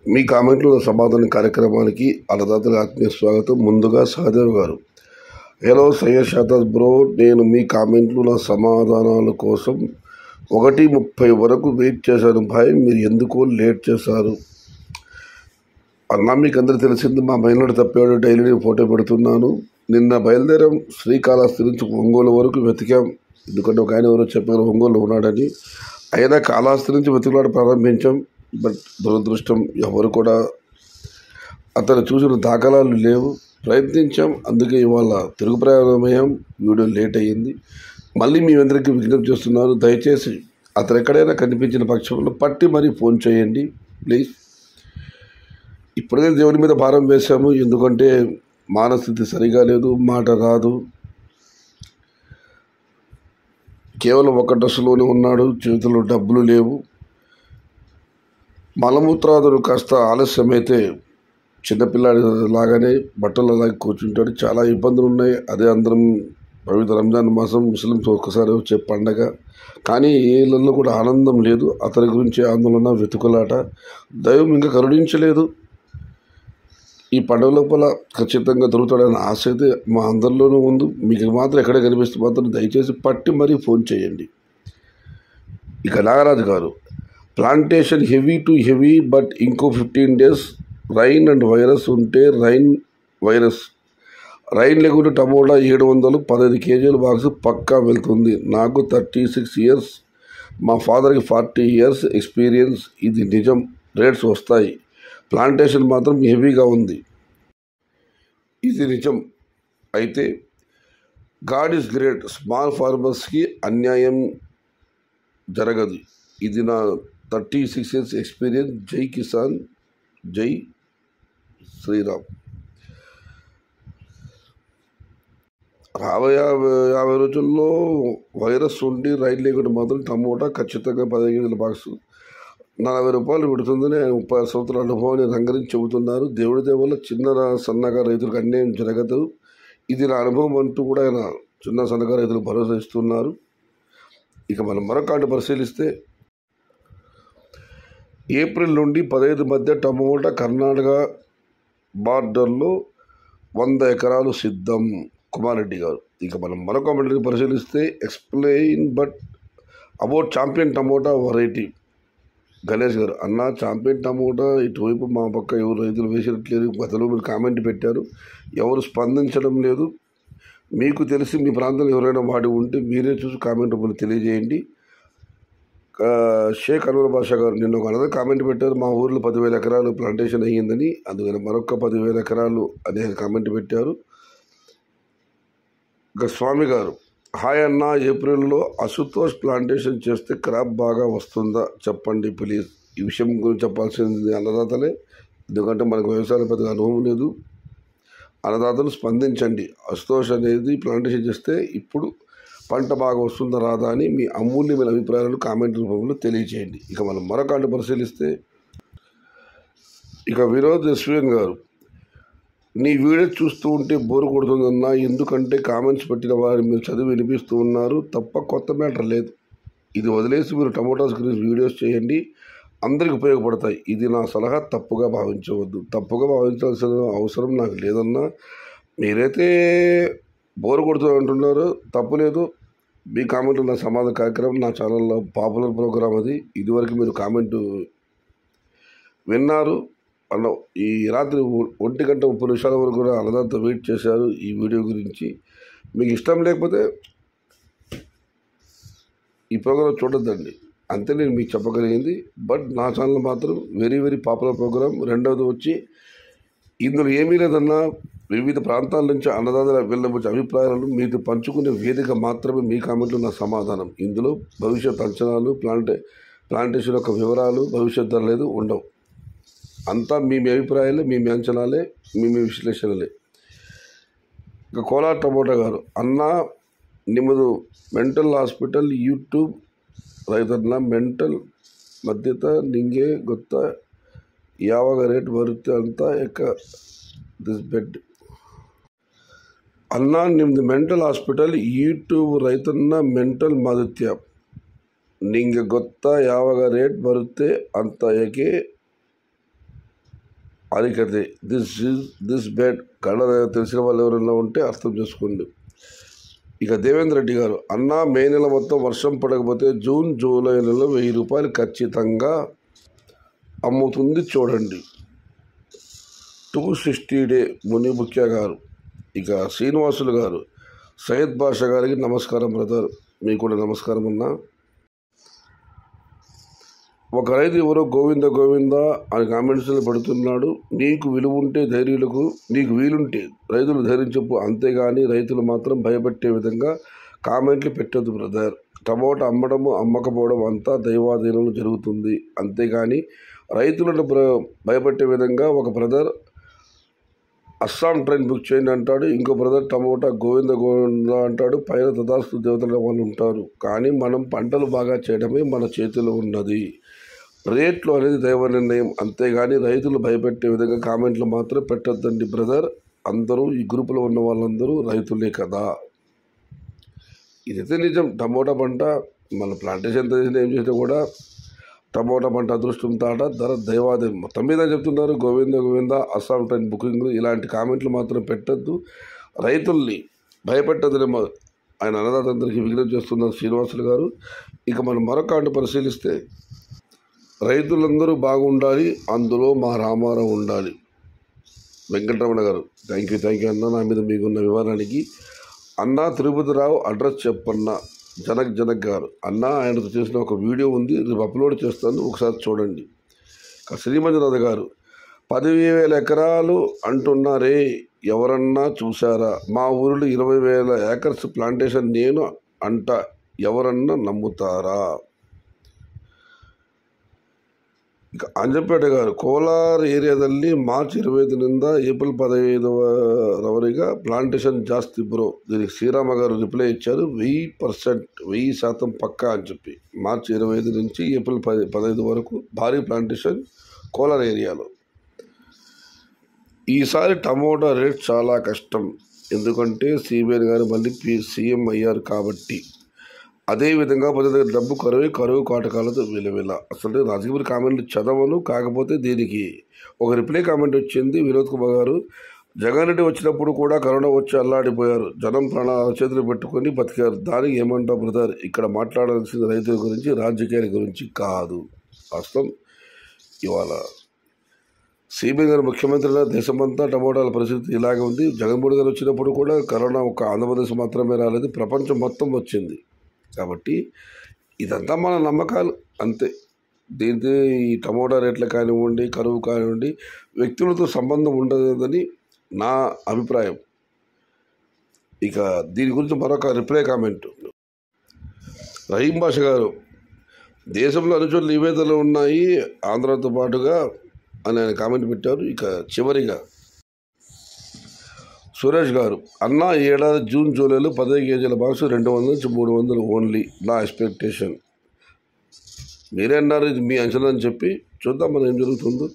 మీ కామెంట్లో సమాధాన కార్యక్రమానికి అన్నదాతల ఆత్మీయ స్వాగతం. ముందుగా సహదేవ్ గారు, హలో సయ్యద్ షాతాజ్ బ్రో, నేను మీ కామెంట్లు నా సమాధానాల కోసం 1:30 వరకు వెయిట్ చేశాను భాయ్, మీరు ఎందుకో లేట్ చేశారు అన్నా. మీకు అందరూ తెలిసింది, మా మైనాడు తప్పాడు, డైలీ నేను ఫోటో పెడుతున్నాను. నిన్న బయలుదేరాం, శ్రీకాళహస్తి నుంచి ఒంగోలు వరకు వెతికాం, ఎందుకంటే ఒక ఆయన ఎవరో చెప్పారు ఒంగోలు ఉన్నాడని. అయినా కాళహస్తి నుంచి వెతుకులాట ప్రారంభించాం. బట్ దురదృష్టం, ఎవరు కూడా అతను చూసిన దాఖలాలు లేవు. ప్రయత్నించాం, అందుకే ఇవాళ తిరుగు ప్రయాణమయ్యాం. వీడియో లేట్ అయ్యింది. మళ్ళీ మీ అందరికీ విజ్ఞప్తి చేస్తున్నాను, దయచేసి అతను ఎక్కడైనా కనిపించిన పక్షంలో పట్టి మరీ ఫోన్ చేయండి ప్లీజ్. ఇప్పుడే దేవుని మీద భారం వేశాము, ఎందుకంటే మానస్థితి సరిగా లేదు, మాట రాదు. కేవలం ఒక డ్రెస్సులోనే ఉన్నాడు, చేతిలో డబ్బులు లేవు. మలమూత్రాదులు కాస్త ఆలస్యమైతే చిన్నపిల్లాడి లాగానే బట్టలు అలాగే కూర్చుంటాడు. చాలా ఇబ్బందులు ఉన్నాయి. అదే అందరం పవిత్ర రంజాన్ మాసం, ముస్లింస్ ఒక్కసారి వచ్చే పండగ. కానీ ఏళ్ళల్లో కూడా ఆనందం లేదు. అతని గురించి ఆందోళన, వెతుకులాట. దైవం ఇంకా కరుణించలేదు. ఈ పండుగ లోపల ఖచ్చితంగా దొరుకుతాడన్న ఆశ అయితే మా అందరిలోనూ ఉంది. మీకు మాత్రం ఎక్కడ కనిపిస్తే మాత్రం దయచేసి పట్టి మరీ ఫోన్ చేయండి. ఇక నాగరాజు గారు, plantation heavy to heavy, but ఇంకో 15 days రైన్ అండ్ వైరస్ ఉంటే రైన్ లేకుంటే టమోటా 700 15 kg బాక్స్ పక్కా వెళ్తుంది. నాకు 36 years, మా ఫాదర్కి 40 years ఎక్స్పీరియన్స్. ఇది నిజం, రేట్స్ వస్తాయి. ప్లాంటేషన్ మాత్రం హెవీగా ఉంది, ఇది నిజం. అయితే గాడ్ ఈజ్ గ్రేట్, స్మాల్ ఫార్మర్స్కి అన్యాయం జరగదు. ఇది నా 36 years ఎక్స్పీరియన్స్. జై కిసాన్, జై శ్రీరామ్. రాబోయే 50 రోజుల్లో వైరస్ ఉండి రైలు లేకుండా మాత్రం టమోటా ఖచ్చితంగా 15 kg బాక్స్ 40 రూపాయలు పెడుతుందని 30 సంవత్సరాల అనుభవాన్ని రంగరించి చెబుతున్నారు. దేవుడి దేవల్ల చిన్న సన్నగా రైతులకు అన్యాయం జరగదు, ఇది నా అనుభవం అంటూ కూడా ఆయన చిన్న సన్నగా రైతులకు భరోసా ఇస్తున్నారు. ఇక మనం మరొక కార్డు పరిశీలిస్తే, ఏప్రిల్ నుండి 15 మధ్య టమోటా కర్ణాటక బార్డర్లో 100 ఎకరాలు సిద్ధం. కుమారెడ్డి గారు. ఇక మనం మరొక కామెంట్ని పరిశీలిస్తే, explain but about champion tomato variety. Ganesh గారు, అన్న ఛాంపియన్ టమోటా ఇటువైపు మా పక్క ఎవరు రైతులు వేసినట్లేదు. గతంలో మీరు కామెంట్ పెట్టారు, ఎవరు స్పందించడం లేదు. మీకు తెలిసి మీ ప్రాంతంలో ఎవరైనా వాడి ఉంటే మీరే చూసి కామెంట్ రూపంలో తెలియజేయండి. షేక్ అన్వర్ బాషా గారు, నిన్న ఒక అనదర్ కామెంట్ పెట్టారు, మా ఊర్లో 10,000 ఎకరాలు ప్లాంటేషన్ అయ్యిందని. అందుకని మరొక 10,000 ఎకరాలు అనే కామెంట్ పెట్టారు. ఇక స్వామి గారు, హాయ్ అన్న, ఏప్రిల్లో అశుతోష్ ప్లాంటేషన్ చేస్తే క్రాప్ బాగా వస్తుందా చెప్పండి ప్లీజ్. ఈ విషయం గురించి చెప్పాల్సింది అన్నదాతలే, ఎందుకంటే మనకు వ్యవసాయం పెద్దగా అనుభవం లేదు. అన్నదాతలు స్పందించండి. అశుతోష్ అనేది ప్లాంటేషన్ చేస్తే ఇప్పుడు పంట బాగా వస్తుందా రాదా అని మీ అమూల్యమైన అభిప్రాయాలను కామెంట్ రూపంలో తెలియజేయండి. ఇక మనం మరొక కార్డు పరిశీలిస్తే, ఇక వినోద్ ఎస్విఎన్ గారు, నీ వీడియో చూస్తూ ఉంటే బోరు కొడుతుందన్నా, ఎందుకంటే కామెంట్స్ పెట్టిన వారిని మీరు చదివి వినిపిస్తూ ఉన్నారు తప్ప కొత్త మ్యాటర్ లేదు. ఇది వదిలేసి మీరు టమోటాస్ గురించి వీడియోస్ చేయండి, అందరికి ఉపయోగపడతాయి. ఇది నా సలహా, తప్పుగా భావించవద్దు. తప్పుగా భావించాల్సిన అవసరం నాకు లేదన్నా. మీరైతే బోరు కొడుతూ అంటున్నారు, తప్పు లేదు. మీ కామెంట్లు నా సమాధాన కార్యక్రమం నా ఛానల్లో పాపులర్ ప్రోగ్రామ్ అది. ఇదివరకు మీరు కామెంట్ విన్నారు అన్న. ఈ రాత్రి 1:30 వరకు కూడా అన్నదాంతో వెయిట్ చేశారు ఈ వీడియో గురించి. మీకు ఇష్టం లేకపోతే ఈ ప్రోగ్రాం చూడొద్దండి, అంతే నేను మీకు చెప్పగలిగింది. బట్ నా ఛానల్ మాత్రం వెరీ వెరీ పాపులర్ ప్రోగ్రామ్. రెండవది వచ్చి, ఇందులో ఏమీ లేదన్నా, వివిధ ప్రాంతాల నుంచి అన్నదాతల వెళ్ళబోచ్చే అభిప్రాయాలను మీతో పంచుకునే వేదిక మాత్రమే. మీ కామెంట్లు నా సమాధానం. ఇందులో భవిష్యత్ అంచనాలు, ప్లాంటేషన్ యొక్క వివరాలు, భవిష్యత్ ధర లేదు, ఉండవు. అంతా మీ అభిప్రాయాలే, మీ అంచనాలే, మీ విశ్లేషణలే. ఇక కోలార్ టమోటా గారు, అన్న నిమ్మదు మెంటల్ హాస్పిటల్ యూట్యూబ్ ರೈತರನ್ನ ಮೆಂಟಲ್ ಮಧ್ಯತ ನಿಂಗೆ ಗೊತ್ತಾ ಯಾವಾಗ ರೇಟ್ ಬರುತ್ತೆ ಅಂತ ಯಾಕ ದಿಸ್ ಬೆಡ್ ಅನ್ನ ನಿಮ್ದು ಮೆಂಟಲ್ ಹಾಸ್ಪಿಟಲ್ ಯೂಟ್ಯೂಬ್ ರೈತರನ್ನ ಮೆಂಟಲ್ ಮಧ್ಯತ ನಿಂಗೆ ಗೊತ್ತಾ ಯಾವಾಗ ರೇಟ್ ಬರುತ್ತೆ ಅಂತ ಯಾಕೆ అరికతే దిస్ బెడ్ కన్నడ తెలిసిన వాళ్ళు ఎవరైనా ఉంటే అర్థం చేసుకోండి. ఇక దేవేంద్ర రెడ్డి గారు, అన్న మే నెల మొత్తం వర్షం పడకపోతే జూన్ జూలై నెలలో 1000 రూపాయలు ఖచ్చితంగా అమ్ముతుంది చూడండి. 260 డే మునిముఖ్య గారు. ఇక శ్రీనివాసులు గారు, సయ్యద్ బాషా గారికి నమస్కారం బ్రదర్. మీకు కూడా నమస్కారం అన్నా. ఒక రైతు ఎవరో గోవింద గోవింద అని కామెంట్స్లో పెడుతున్నాడు. నీకు వీలుంటే రైతులు ధైర్యం చెప్పు, అంతేగాని రైతులు మాత్రం భయపెట్టే విధంగా కామెంట్లు పెట్టొద్దు బ్రదర్. టమోటా అమ్మడము అమ్మకపోవడం అంతా దైవాధీనంలో జరుగుతుంది, అంతేగాని రైతులను భయపెట్టే విధంగా ఒక బ్రదర్ అస్సాం ట్రైన్ బుక్ చేయండి అంటాడు, ఇంకో బ్రదర్ టమోటా గోవింద గోవింద అంటాడు, పైన తదాస్తు దేవతల వాళ్ళు ఉంటారు. కానీ మనం పంటలు బాగా చేయడమే మన చేతిలో ఉన్నది. రేట్లు అనేది దైవ నిర్ణయం, అంతేగాని రైతులు భయపెట్టే విధంగా కామెంట్లు మాత్రం పెట్టొద్దండి బ్రదర్. అందరూ ఈ గ్రూపులో ఉన్న వాళ్ళందరూ రైతులే కదా. ఇదైతే నిజం. టమోటా పంట మన ప్లాంటేషన్ ఏం చేసినా కూడా టమోటా పంట అదృష్టం తాట ధర దైవాదేవి మొత్తం మీద చెప్తున్నారు. గోవింద గోవింద అస్సాం ట్రైన్ బుకింగ్లు ఇలాంటి కామెంట్లు మాత్రం పెట్టద్దు, రైతుల్ని భయపెట్టద్దని ఆయన అన్నదాతందరికీ విజ్ఞప్తి చేస్తున్నారు శ్రీనివాసులు గారు. ఇక మనం మరొక ఆట పరిశీలిస్తే, రైతులందరూ బాగుండాలి, అందులో మా రామారావు ఉండాలి. వెంకటరమణ గారు, థ్యాంక్ యూ అన్న. నా మీద మీకున్న వివరానికి. అన్న తిరుపతిరావు అడ్రస్ చెప్పన్న. జనక్ గారు, అన్న ఆయనతో చేసిన ఒక వీడియో ఉంది, రేపు అప్లోడ్ చేస్తాను, ఒకసారి చూడండి. శ్రీమంజనాథ్ గారు, 10,000 ఎకరాలు అంటున్నారే, ఎవరన్నా చూసారా? మా ఊరిలో 20,000 ఏకర్స్ ప్లాంటేషన్ నేను అంట, ఎవరన్నా నమ్ముతారా? ಇಕ ಅಂಜಪೇಟೆಗಾರು ಕೋಲಾರ ಏರಿಯಾದಲ್ಲಿ ಮಾರ್ಚ್ 25 ಏಪ್ರಿಲ್ 15 ప్లాంటేషన్ జాస్తి బ్రో. దీనికి శ్రీరామ గారు రిప్లై ఇచ్చారు, 1000% పక్కా అని చెప్పి. మార్చి 25 నుంచి ఏప్రిల్ 15 వరకు భారీ ప్లాంటేషన్ కోలార్ ఏరియాలో. ఈసారి టమోటా రేట్ చాలా కష్టం, ఎందుకంటే సిబిఎన్ గారు మళ్ళీ సీఎం అయ్యారు కాబట్టి. అదేవిధంగా ప్రజల దగ్గర డబ్బు కరువు కాటకాలతో విలువిల. అసలు రాజకీయ కామెంట్లు చదవను, కాకపోతే దీనికి ఒక రిప్లై కామెంట్ వచ్చింది. వినోద్ కుమార్ గారు, జగన్ రెడ్డి వచ్చినప్పుడు కూడా కరోనా వచ్చి అల్లాడిపోయారు, జనం ప్రాణాల చేతులు పెట్టుకొని బతికారు, దానికి ఏమంటావు బ్రదర్? ఇక్కడ మాట్లాడాల్సింది రైతుల గురించి, రాజకీయాల గురించి కాదు. వాస్తవం ఇవాళ సిబిఎన్ గారు ముఖ్యమంత్రిగా దేశమంతా టమోటాల పరిస్థితి ఇలాగే ఉంది. జగన్మోహన్ గారు వచ్చినప్పుడు కూడా కరోనా ఒక ఆంధ్రప్రదేశ్ మాత్రమే రాలేదు, ప్రపంచం మొత్తం వచ్చింది. కాబట్టి ఇదంతా మన నమ్మకాలు అంతే. దీంతో ఈ టమోటా రేట్లు కానివ్వండి, కరువు కానివ్వండి, వ్యక్తులతో సంబంధం ఉండదని నా అభిప్రాయం. ఇక దీని గురించి మరొక రిప్లై కామెంట్. రహీం బాషా గారు, దేశంలో అన్ని చోట్ల నివేదనలు ఉన్నాయి ఆంధ్రతో పాటుగా అని ఆయన కామెంట్ పెట్టారు. ఇక చివరిగా సురేష్ గారు, అన్న ఈ ఏడాది జూన్ జూలైలో 15 కేజీల బాక్స్ 200 నుంచి 300 ఓన్లీ, నా ఎక్స్పెక్టేషన్. మీరే అన్నారు ఇది మీ అంచనా అని చెప్పి, చూద్దాం మనం ఏం జరుగుతుందో.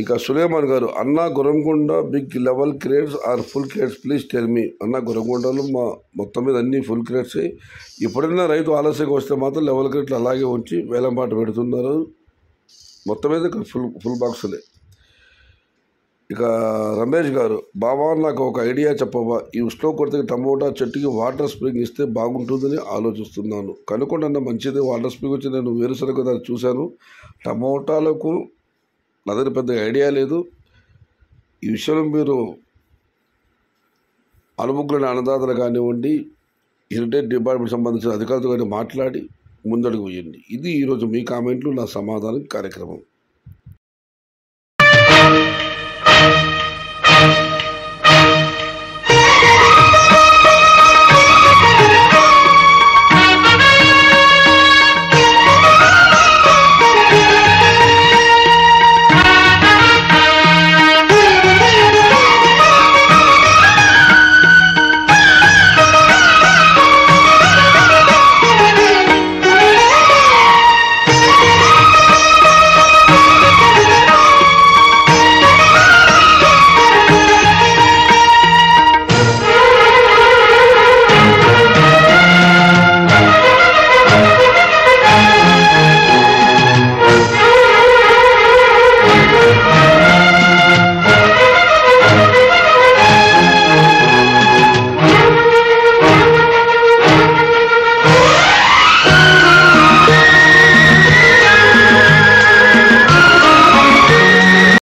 ఇక సులేమాన్ గారు, అన్న Gurramkonda big level crates or full crates please tell me. అన్న గురంకొండలో మా మొత్తం మీద అన్ని ఫుల్ క్రేట్సే. ఎప్పుడైనా రైతు ఆలస్యంగా వస్తే మాత్రం లెవెల్ క్రేట్లు అలాగే ఉంచి వేలంపాట పెడుతున్నారు. మొత్తం మీద ఫుల్ బాక్సులే. ఇక రమేష్ గారు, బాబా నాకు ఒక ఐడియా చెప్పవా? ఈ ఉష్ణో కొరతకి టమోటా చెట్టుకి వాటర్ స్ప్రింగ్ ఇస్తే బాగుంటుందని ఆలోచిస్తున్నాను. కనుక్కోండి మంచిది. వాటర్ స్ప్రింగ్ వచ్చి నేను వేరుశనగ దాన్ని చూశాను. టమోటాలకు నా దగ్గర పెద్ద ఐడియా లేదు. ఈ విషయంలో మీరు అనుముగ్గులైన అన్నదాతలు కానివ్వండి, ఇరిటేట్ డిపార్ట్మెంట్ సంబంధించిన అధికారులతో కానీ మాట్లాడి ముందడుగు వేయండి. ఇది ఈరోజు మీ కామెంట్లు, నా సమాధానం కార్యక్రమం.